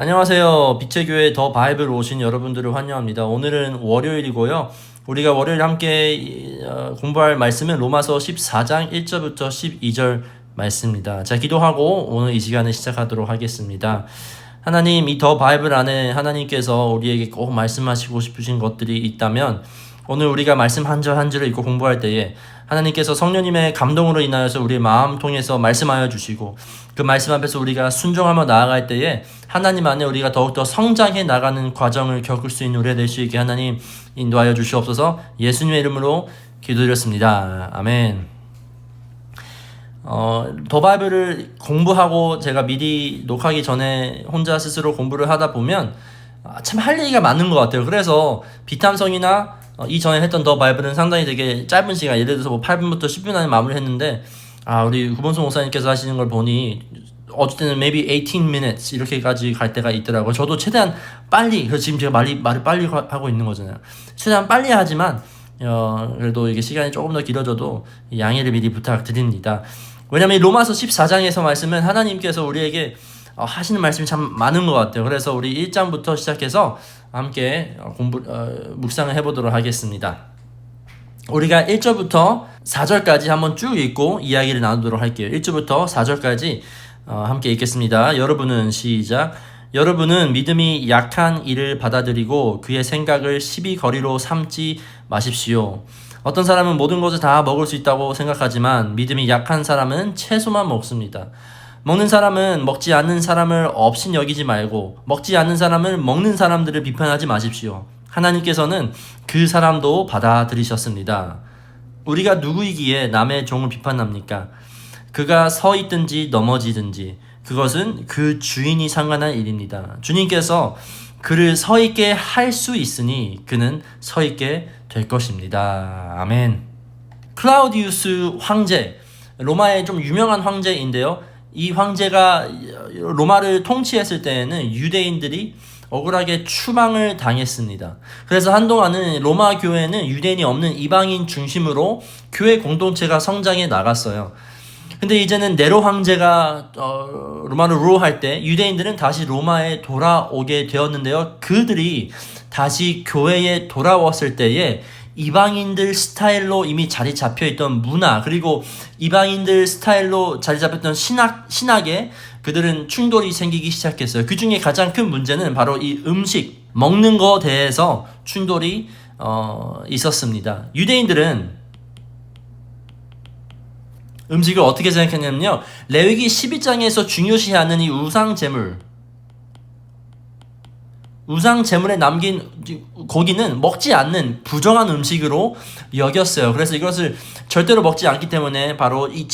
안녕하세요. 빛의 교회 더 바이블 오신 여러분들을 환영합니다. 오늘은 월요일이고요. 우리가 월요일 함께 공부할 말씀은 로마서 14장 1절부터 12절 말씀입니다. 자, 기도하고 오늘 이 시간을 시작하도록 하겠습니다. 하나님, 이 더 바이블 안에 하나님께서 우리에게 꼭 말씀하시고 싶으신 것들이 있다면 오늘 우리가 말씀 한 절 한 절을 읽고 공부할 때에 하나님께서 성령님의 감동으로 인하여서 우리의 마음 통해서 말씀하여 주시고 그 말씀 앞에서 우리가 순종하며 나아갈 때에 하나님 안에 우리가 더욱더 성장해 나가는 과정을 겪을 수 있는 우리가 될 수 있게 하나님 인도하여 주시옵소서. 예수님의 이름으로 기도드렸습니다. 아멘. 더 바이블을 공부하고 제가 미리 녹화하기 전에 혼자 스스로 공부를 하다 보면 참 할 얘기가 많은 것 같아요. 그래서 비탐성이나 이전에 했던 더 바이블은 상당히 되게 짧은 시간, 예를 들어서 뭐 8분부터 10분 안에 마무리를 했는데 우리 구본수 목사님께서 하시는 걸 보니 어쩔 때는 maybe 18 minutes 이렇게까지 갈 때가 있더라고요. 저도 최대한 빨리, 그래서 지금 제가 말을 빨리 하고 있는 거잖아요. 최대한 빨리 하지만 그래도 이게 시간이 조금 더 길어져도 양해를 미리 부탁드립니다. 왜냐면 로마서 14장에서 말씀은 하나님께서 우리에게 하시는 말씀이 참 많은 것 같아요. 그래서 우리 1장부터 시작해서 함께 묵상을 해보도록 하겠습니다. 우리가 1절부터 4절까지 한번 쭉 읽고 이야기를 나누도록 할게요. 1절부터 4절까지 함께 읽겠습니다. 여러분은 시작. 여러분은 믿음이 약한 이를 받아들이고 그의 생각을 시비거리로 삼지 마십시오. 어떤 사람은 모든 것을 다 먹을 수 있다고 생각하지만 믿음이 약한 사람은 채소만 먹습니다. 먹는 사람은 먹지 않는 사람을 없인 여기지 말고 먹지 않는 사람을 먹는 사람들을 비판하지 마십시오. 하나님께서는 그 사람도 받아들이셨습니다. 우리가 누구이기에 남의 종을 비판합니까? 그가 서 있든지 넘어지든지 그것은 그 주인이 상관한 일입니다. 주님께서 그를 서 있게 할 수 있으니 그는 서 있게 될 것입니다. 아멘. 클라우디우스 황제, 로마의 좀 유명한 황제인데요. 이 황제가 로마를 통치했을 때에는 유대인들이 억울하게 추방을 당했습니다. 그래서 한동안은 로마 교회는 유대인이 없는 이방인 중심으로 교회 공동체가 성장해 나갔어요. 근데 이제는 네로 황제가 로마를 룰할 때 유대인들은 다시 로마에 돌아오게 되었는데요. 그들이 다시 교회에 돌아왔을 때에 이방인들 스타일로 이미 자리 잡혀있던 문화, 그리고 이방인들 스타일로 자리 잡혔던 신학에 그들은 충돌이 생기기 시작했어요. 그 중에 가장 큰 문제는 바로 이 음식, 먹는 거에 대해서 충돌이 있었습니다. 유대인들은 음식을 어떻게 생각했냐면요, 레위기 12장에서 중요시하는 이 우상제물에 남긴 고기는 먹지 않는 부정한 음식으로 여겼어요. 그래서 이것을 절대로 먹지 않기 때문에 바로 이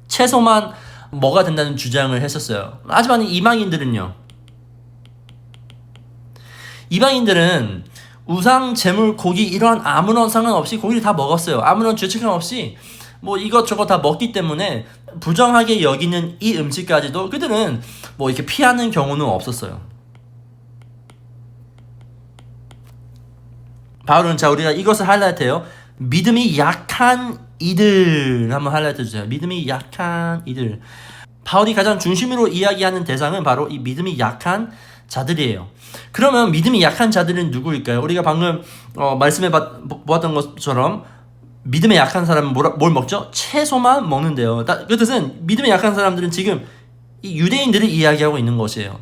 채소만 먹어야 된다는 주장을 했었어요. 하지만 이방인들은 우상제물, 고기 이러한 아무런 상관없이 고기를 다 먹었어요. 아무런 죄책감 없이 뭐 이것저것 다 먹기 때문에 부정하게 여기는 이 음식까지도 그들은 뭐 이렇게 피하는 경우는 없었어요. 바울은 우리가 이것을 하이라이트해요. 믿음이 약한 이들 한번 하이라이트 해주세요. 믿음이 약한 이들. 바울이 가장 중심으로 이야기하는 대상은 바로 이 믿음이 약한 자들이에요. 그러면 믿음이 약한 자들은 누구일까요? 우리가 방금 말씀해 보았던 것처럼 믿음에 약한 사람은 뭘 먹죠? 채소만 먹는데요. 그 뜻은 믿음에 약한 사람들은 지금 이 유대인들을 이야기하고 있는 것이에요.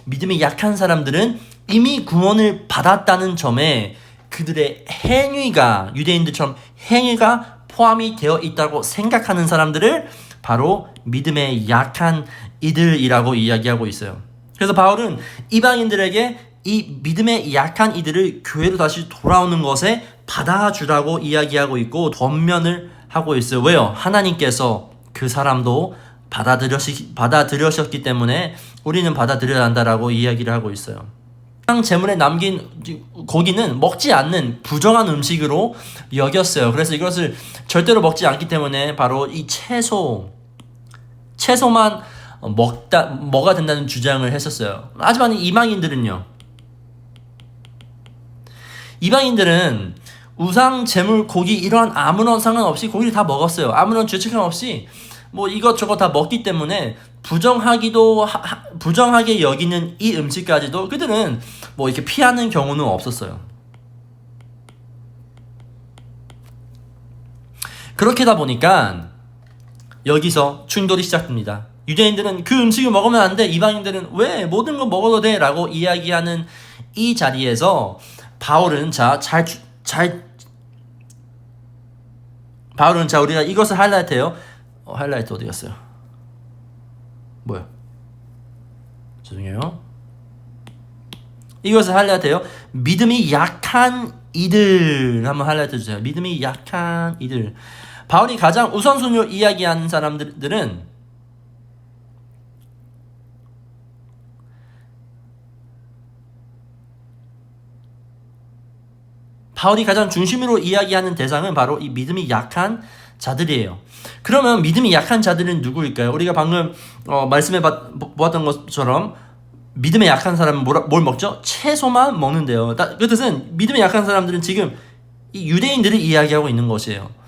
믿음이 약한 사람들은 이미 구원을 받았다는 점에 그들의 행위가, 유대인들처럼 행위가 포함이 되어 있다고 생각하는 사람들을 바로 믿음에 약한 이들이라고 이야기하고 있어요. 그래서 바울은 이방인들에게 이 믿음에 약한 이들을 교회로 다시 돌아오는 것에 받아주라고 이야기하고 있고 권면을 하고 있어요. 왜요? 하나님께서 그 사람도 받아들여셨기 때문에 우리는 받아들여야 한다라고 이야기를 하고 있어요. 제물에 남긴 고기는 먹지 않는 부정한 음식으로 여겼어요. 그래서 이것을 절대로 먹지 않기 때문에 바로 이 채소만 먹어야 된다는 주장을 했었어요. 하지만 이방인들은 우상, 제물, 고기 이러한 아무런 상관없이 고기를 다 먹었어요. 아무런 죄책감 없이 뭐 이것저것 다 먹기 때문에 부정하게 여기는 이 음식까지도 그들은 뭐 이렇게 피하는 경우는 없었어요. 그렇게다 보니까 여기서 충돌이 시작됩니다. 유대인들은 그 음식을 먹으면 안 돼. 이방인들은 왜 모든 거 먹어도 돼? 라고 이야기하는 이 자리에서 바울은 우리가 이것을 하이라이트해요. 하이라이트 어디 갔어요? 뭐야? 죄송해요. 이것을 하이라이트해요. 믿음이 약한 이들 한번 하이라이트 해주세요. 믿음이 약한 이들. 바울이 가장 우선순위로 이야기하는 사람들은 바울이 가장 중심으로 이야기하는 대상은 바로 이 믿음이 약한 자들이에요. 그러면 믿음이 약한 자들은 누구일까요? 우리가 방금 말씀해 보았던 것처럼 믿음에 약한 사람은 뭘 먹죠? 채소만 먹는데요. 그 뜻은 믿음에 약한 사람들은 지금 이 유대인들을 이야기하고 있는 것이에요.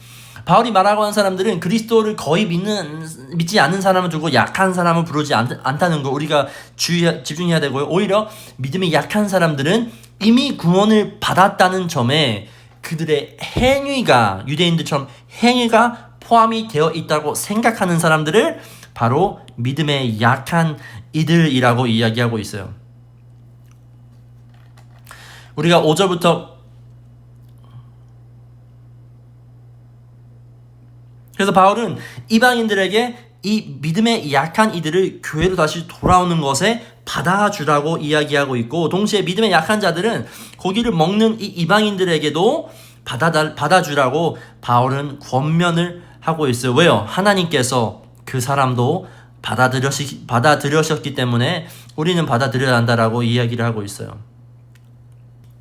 바울이 말하고 하는 사람들은 그리스도를 거의 믿지 않는 사람을 두고 약한 사람을 부르지 않다는 거 우리가 집중해야 되고요. 오히려 믿음이 약한 사람들은 이미 구원을 받았다는 점에 그들의 행위가 유대인들처럼 행위가 포함이 되어 있다고 생각하는 사람들을 바로 믿음에 약한 이들이라고 이야기하고 있어요. 우리가 5절부터 그래서 바울은 이방인들에게 이 믿음에 약한 이들을 교회로 다시 돌아오는 것에 받아주라고 이야기하고 있고, 동시에 믿음에 약한 자들은 고기를 먹는 이 이방인들에게도 받아주라고 바울은 권면을 하고 있어요. 왜요? 하나님께서 그 사람도 받아들여셨기 때문에 우리는 받아들여야 한다라고 이야기를 하고 있어요.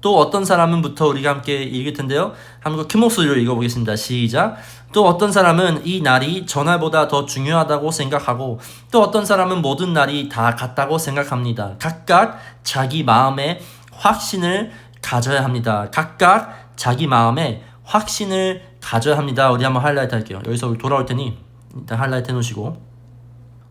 또 어떤 사람은부터 우리가 함께 읽을 텐데요. 한번 큰 목소리로 읽어보겠습니다. 시작. 또 어떤 사람은 이 날이 전날보다 더 중요하다고 생각하고, 또 어떤 사람은 모든 날이 다 같다고 생각합니다. 각각 자기 마음에 확신을 가져야 합니다. 각각 자기 마음에 확신을 가져야 합니다. 우리 한번 하이라이트 할게요. 여기서 돌아올 테니 일단 하이라이트 해놓으시고,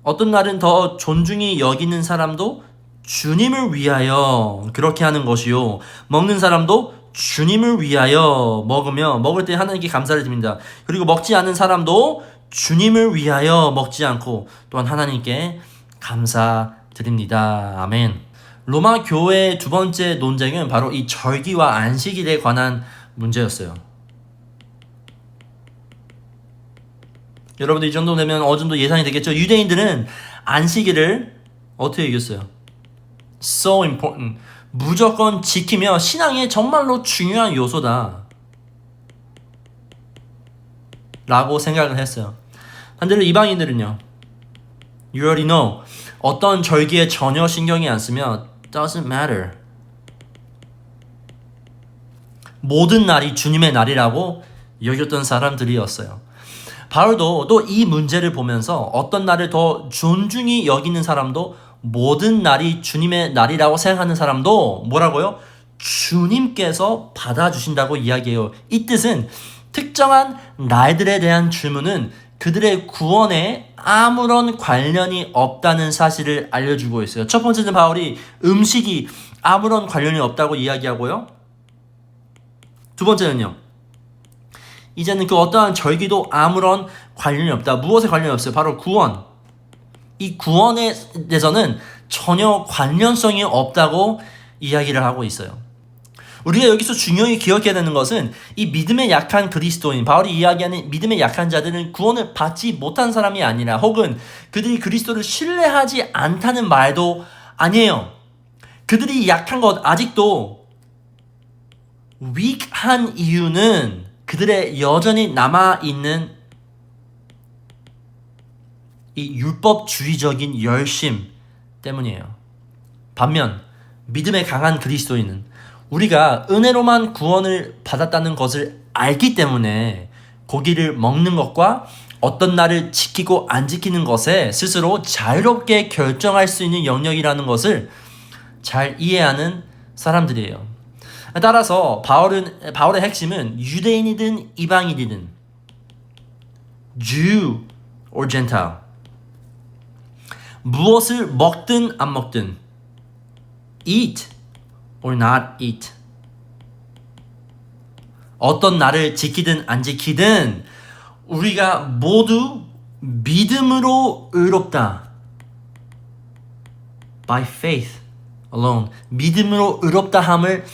어떤 날은 더 존중이 여기는 사람도 주님을 위하여 그렇게 하는 것이요, 먹는 사람도 주님을 위하여 먹을 때 하나님께 감사를 드립니다. 그리고 먹지 않는 사람도 주님을 위하여 먹지 않고 또한 하나님께 감사드립니다. 아멘. 로마 교회의 두 번째 논쟁은 바로 이 절기와 안식일에 관한 문제였어요. 여러분들 이 정도 되면 어느 정도 예상이 되겠죠? 유대인들은 안식일을 어떻게 이겼어요? So important. 무조건 지키며 신앙의 정말로 중요한 요소다 라고 생각을 했어요. 반대로 이방인들은요, You already know. 어떤 절기에 전혀 신경이 안 쓰며 Doesn't matter. 모든 날이 주님의 날이라고 여겼던 사람들이었어요. 바울도 또 이 문제를 보면서 어떤 날을 더 존중히 여기는 사람도, 모든 날이 주님의 날이라고 생각하는 사람도 뭐라고요? 주님께서 받아주신다고 이야기해요. 이 뜻은 특정한 날들에 대한 질문은 그들의 구원에 아무런 관련이 없다는 사실을 알려주고 있어요. 첫 번째는 바울이 음식이 아무런 관련이 없다고 이야기하고요. 두 번째는요, 이제는 그 어떠한 절기도 아무런 관련이 없다. 무엇에 관련이 없어요? 바로 구원. 이 구원에 대해서는 전혀 관련성이 없다고 이야기를 하고 있어요. 우리가 여기서 중요히 기억해야 되는 것은 이 믿음에 약한 그리스도인, 바울이 이야기하는 믿음에 약한 자들은 구원을 받지 못한 사람이 아니라, 혹은 그들이 그리스도를 신뢰하지 않다는 말도 아니에요. 그들이 약한 것, 아직도 weak한 이유는 그들의 여전히 남아있는 이 율법주의적인 열심 때문이에요. 반면 믿음에 강한 그리스도인은 우리가 은혜로만 구원을 받았다는 것을 알기 때문에 고기를 먹는 것과 어떤 날을 지키고 안 지키는 것에 스스로 자유롭게 결정할 수 있는 영역이라는 것을 잘 이해하는 사람들이에요. 따라서 바울의 핵심은 유대인이든 이방인이든 Jew or Gentile. 무엇을 먹든 안 먹든 eat or not eat. 어떤 날을 지키든 안 지키든 우리가 모두 믿음으로 의롭다. By faith alone. 믿음으로 의롭다함을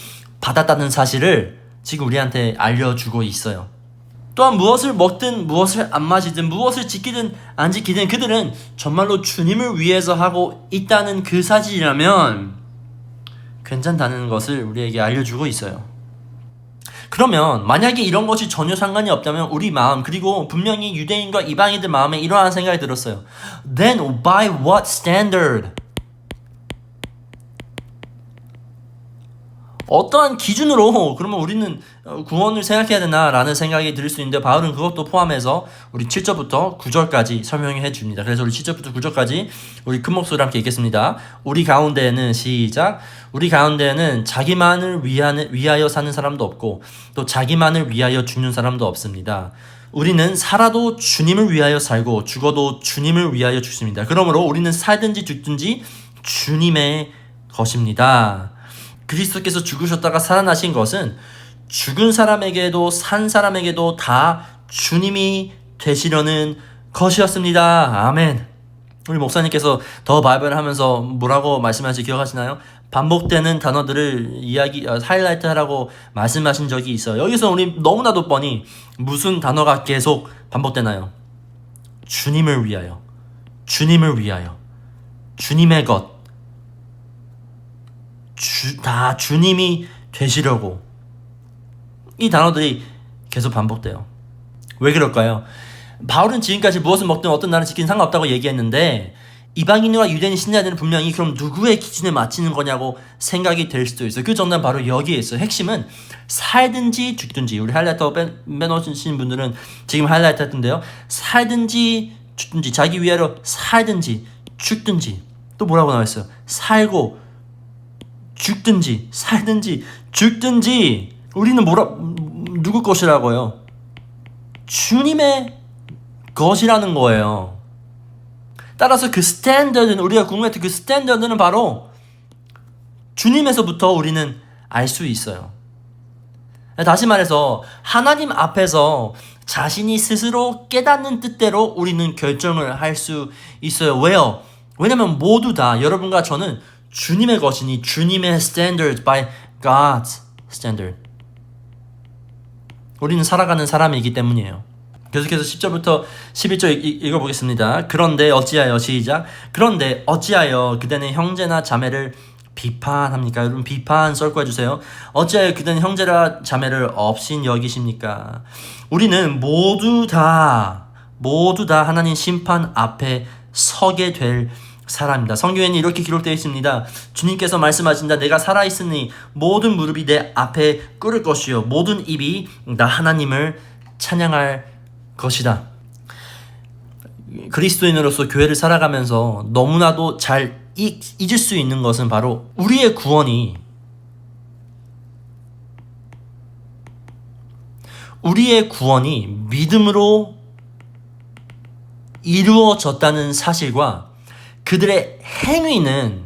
받았다는 사실을 지금 우리한테 알려주고 있어요. 또한 무엇을 먹든 무엇을 안 마시든 무엇을 지키든 안 지키든 그들은 정말로 주님을 위해서 하고 있다는 그 사실이라면 괜찮다는 것을 우리에게 알려주고 있어요. 그러면 만약에 이런 것이 전혀 상관이 없다면 우리 마음, 그리고 분명히 유대인과 이방인들 마음에 이러한 생각이 들었어요. Then by what standard? 어떠한 기준으로 그러면 우리는 구원을 생각해야 되나라는 생각이 들 수 있는데, 바울은 그것도 포함해서 우리 7절부터 9절까지 설명해 줍니다. 그래서 우리 7절부터 9절까지 우리 큰 목소리로 함께 읽겠습니다. 우리 가운데에는, 시작, 우리 가운데에는 자기만을 위하여 사는 사람도 없고 또 자기만을 위하여 죽는 사람도 없습니다. 우리는 살아도 주님을 위하여 살고 죽어도 주님을 위하여 죽습니다. 그러므로 우리는 살든지 죽든지 주님의 것입니다. 그리스도께서 죽으셨다가 살아나신 것은 죽은 사람에게도 산 사람에게도 다 주님이 되시려는 것이었습니다. 아멘. 우리 목사님께서 더 바이블을 하면서 뭐라고 말씀하신지 기억하시나요? 반복되는 단어들을 하이라이트 하라고 말씀하신 적이 있어요. 여기서 우리 너무나도 뻔히 무슨 단어가 계속 반복되나요? 주님을 위하여, 주님을 위하여, 주님의 것, 다 주님이 되시려고, 이 단어들이 계속 반복돼요. 왜 그럴까요? 바울은 지금까지 무엇을 먹든 어떤 날은 지키는 상관없다고 얘기했는데, 이방인과 유대인 신자들은 분명히 그럼 누구의 기준에 맞추는 거냐고 생각이 될 수도 있어요. 그 정답은 바로 여기에 있어요. 핵심은 살든지 죽든지, 우리 하이라이터 빼놓으신 분들은 지금 하이라이트 했던데요, 살든지 죽든지, 자기 위하여 살든지 죽든지, 또 뭐라고 나와있어요? 살고 죽든지 살든지 죽든지 우리는 누구 것이라고요? 주님의 것이라는 거예요. 따라서 그 스탠더드는, 우리가 궁금했던 그 스탠더드는 바로 주님에서부터 우리는 알 수 있어요. 다시 말해서 하나님 앞에서 자신이 스스로 깨닫는 뜻대로 우리는 결정을 할 수 있어요. 왜요? 왜냐면 모두 다 여러분과 저는 주님의 것이니, 주님의 standard by God's standard. 우리는 살아가는 사람이기 때문이에요. 계속해서 10절부터 11절 읽어보겠습니다. 그런데 어찌하여, 시작, 그런데 어찌하여 그대는 형제나 자매를 비판합니까? 여러분, 비판 썰고 해주세요. 어찌하여 그대는 형제나 자매를 업신 여기십니까? 우리는 모두 다 하나님 심판 앞에 서게 될 사람입니다. 성경에는 이렇게 기록되어 있습니다. 주님께서 말씀하신다. 내가 살아있으니 모든 무릎이 내 앞에 꿇을 것이요 모든 입이 나 하나님을 찬양할 것이다. 그리스도인으로서 교회를 살아가면서 너무나도 잘 잊을 수 있는 것은 바로 우리의 구원이 믿음으로 이루어졌다는 사실과 그들의 행위는,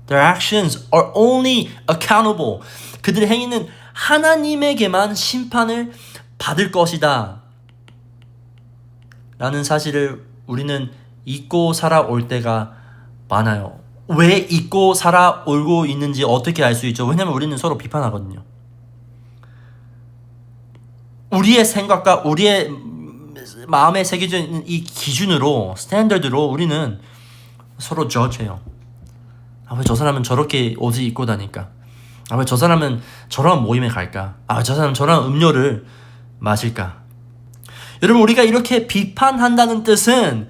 their actions are only accountable, 그들의 행위는 하나님에게만 심판을 받을 것이다 라는 사실을 우리는 잊고 살아올 때가 많아요. 왜 잊고 살아오고 있는지 어떻게 알 수 있죠? 왜냐면 우리는 서로 비판하거든요. 우리의 생각과 우리의 마음에 새겨져 있는 이 기준으로, 스탠더드로 우리는 서로 저지해요. 아, 왜 저 사람은 저렇게 옷을 입고 다닐까? 아, 왜 저 사람은 저런 모임에 갈까? 아, 저 사람은 저런 음료를 마실까? 여러분, 우리가 이렇게 비판한다는 뜻은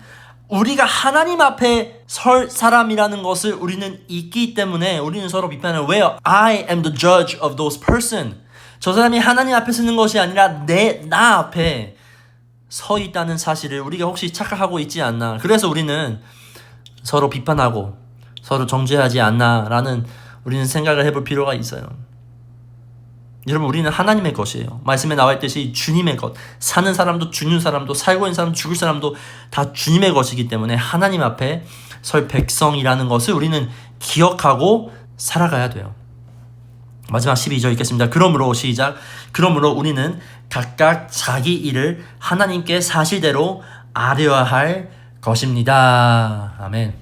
우리가 하나님 앞에 설 사람이라는 것을 우리는 잊기 때문에 우리는 서로 비판을, 왜요? I am the judge of those person. 저 사람이 하나님 앞에 서는 것이 아니라 나 앞에 서 있다는 사실을 우리가 혹시 착각하고 있지 않나. 그래서 우리는 서로 비판하고 서로 정죄하지 않나라는 우리는 생각을 해볼 필요가 있어요. 여러분, 우리는 하나님의 것이에요. 말씀에 나와 있듯이 주님의 것. 사는 사람도 죽는 사람도 살고 있는 사람도 죽을 사람도 다 주님의 것이기 때문에 하나님 앞에 설 백성이라는 것을 우리는 기억하고 살아가야 돼요. 마지막 12절 읽겠습니다. 그러므로 시작. 그러므로 우리는 각각 자기 일을 하나님께 사실대로 아뢰어야 할 것입니다. 아멘.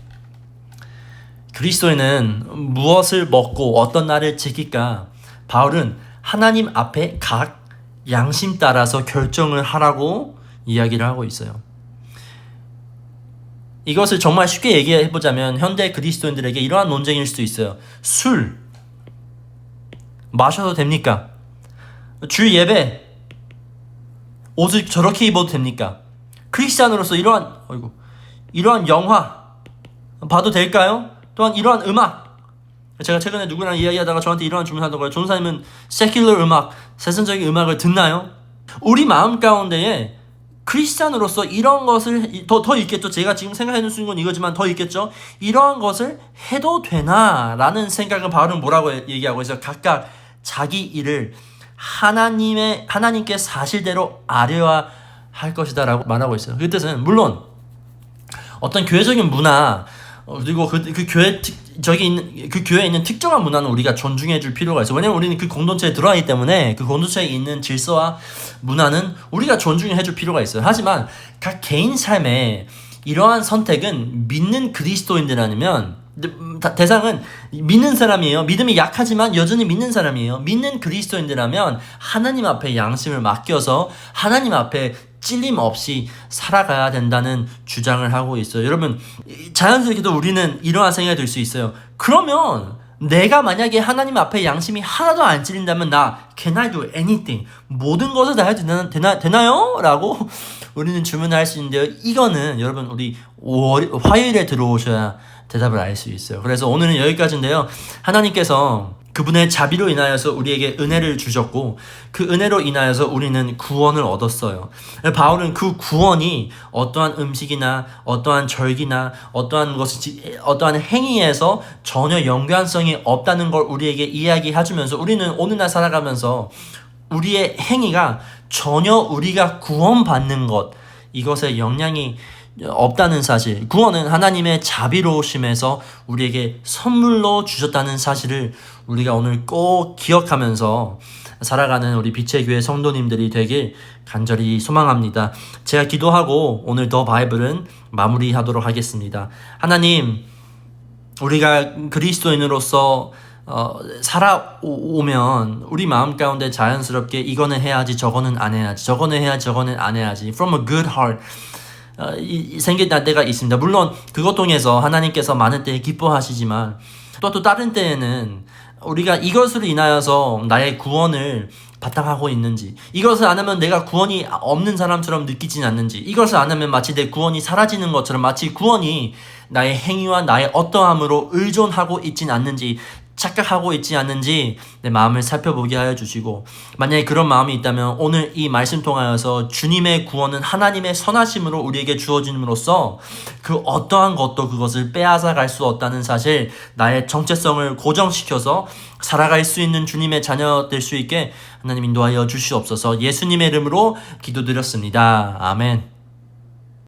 그리스도인은 무엇을 먹고 어떤 날을 지킬까? 바울은 하나님 앞에 각 양심 따라서 결정을 하라고 이야기를 하고 있어요. 이것을 정말 쉽게 얘기해보자면 현대 그리스도인들에게 이러한 논쟁일 수도 있어요. 술 마셔도 됩니까? 주 예배 옷을 저렇게 입어도 됩니까? 크리스찬으로서 이러한 영화 봐도 될까요? 또한 이러한 음악, 제가 최근에 누구랑 이야기하다가 저한테 이러한 질문하더라고요. 전사님은 세큘러 음악, 세상적인 음악을 듣나요? 우리 마음 가운데에 크리스찬으로서 이런 것을 더 있겠죠. 제가 지금 생각해 놓은 건 이거지만 더 있겠죠. 이러한 것을 해도 되나? 라는 생각은 바울은 뭐라고 얘기하고 있어요? 각각 자기 일을 하나님께 사실대로 아뢰어야 할 것이다 라고 말하고 있어요. 그 뜻은 물론 어떤 교회적인 문화 그리고 그 교회에 있는 특정한 문화는 우리가 존중해 줄 필요가 있어요. 왜냐면 우리는 그 공동체에 들어가기 때문에 그 공동체에 있는 질서와 문화는 우리가 존중해 줄 필요가 있어요. 하지만 각 개인 삶에 이러한 선택은 믿는 그리스도인들 아니면 대상은 믿는 사람이에요. 믿음이 약하지만 여전히 믿는 사람이에요. 믿는 그리스도인들이라면 하나님 앞에 양심을 맡겨서 하나님 앞에 찔림 없이 살아가야 된다는 주장을 하고 있어요. 여러분, 자연스럽게도 우리는 이러한 생각이 들 수 있어요. 그러면 내가 만약에 하나님 앞에 양심이 하나도 안 찔린다면 can I do anything? 모든 것을 다 해도 되나요? 라고 우리는 주문할 수 있는데요. 이거는 여러분 우리 화요일에 들어오셔야 대답을 알 수 있어요. 그래서 오늘은 여기까지인데요. 하나님께서 그분의 자비로 인하여서 우리에게 은혜를 주셨고 그 은혜로 인하여서 우리는 구원을 얻었어요. 바울은 그 구원이 어떠한 음식이나 어떠한 절기나 어떠한 행위에서 전혀 연관성이 없다는 걸 우리에게 이야기해주면서 우리는 오늘날 살아가면서 우리의 행위가 전혀 우리가 구원받는 것 이것에 영향이 없다는 사실, 구원은 하나님의 자비로우심에서 우리에게 선물로 주셨다는 사실을 우리가 오늘 꼭 기억하면서 살아가는 우리 빛의 교회 성도님들이 되길 간절히 소망합니다. 제가 기도하고 오늘 더 바이블은 마무리하도록 하겠습니다. 하나님, 우리가 그리스도인으로서 살아오면 우리 마음 가운데 자연스럽게 이거는 해야지 저거는 안 해야지 저거는 해야지 저거는 안 해야지 from a good heart 생길 때가 있습니다. 물론 그것 통해서 하나님께서 많은 때에 기뻐하시지만 또 다른 때에는 우리가 이것으로 인하여서 나의 구원을 바탕하고 있는지, 이것을 안 하면 내가 구원이 없는 사람처럼 느끼진 않는지, 이것을 안 하면 마치 내 구원이 사라지는 것처럼 마치 구원이 나의 행위와 나의 어떠함으로 의존하고 있진 않는지, 착각하고 있지 않는지 내 마음을 살펴보게 하여 주시고, 만약에 그런 마음이 있다면 오늘 이 말씀 통하여서 주님의 구원은 하나님의 선하심으로 우리에게 주어짐으로써 그 어떠한 것도 그것을 빼앗아 갈 수 없다는 사실, 나의 정체성을 고정시켜서 살아갈 수 있는 주님의 자녀 될 수 있게 하나님 인도하여 주시옵소서. 예수님의 이름으로 기도드렸습니다. 아멘.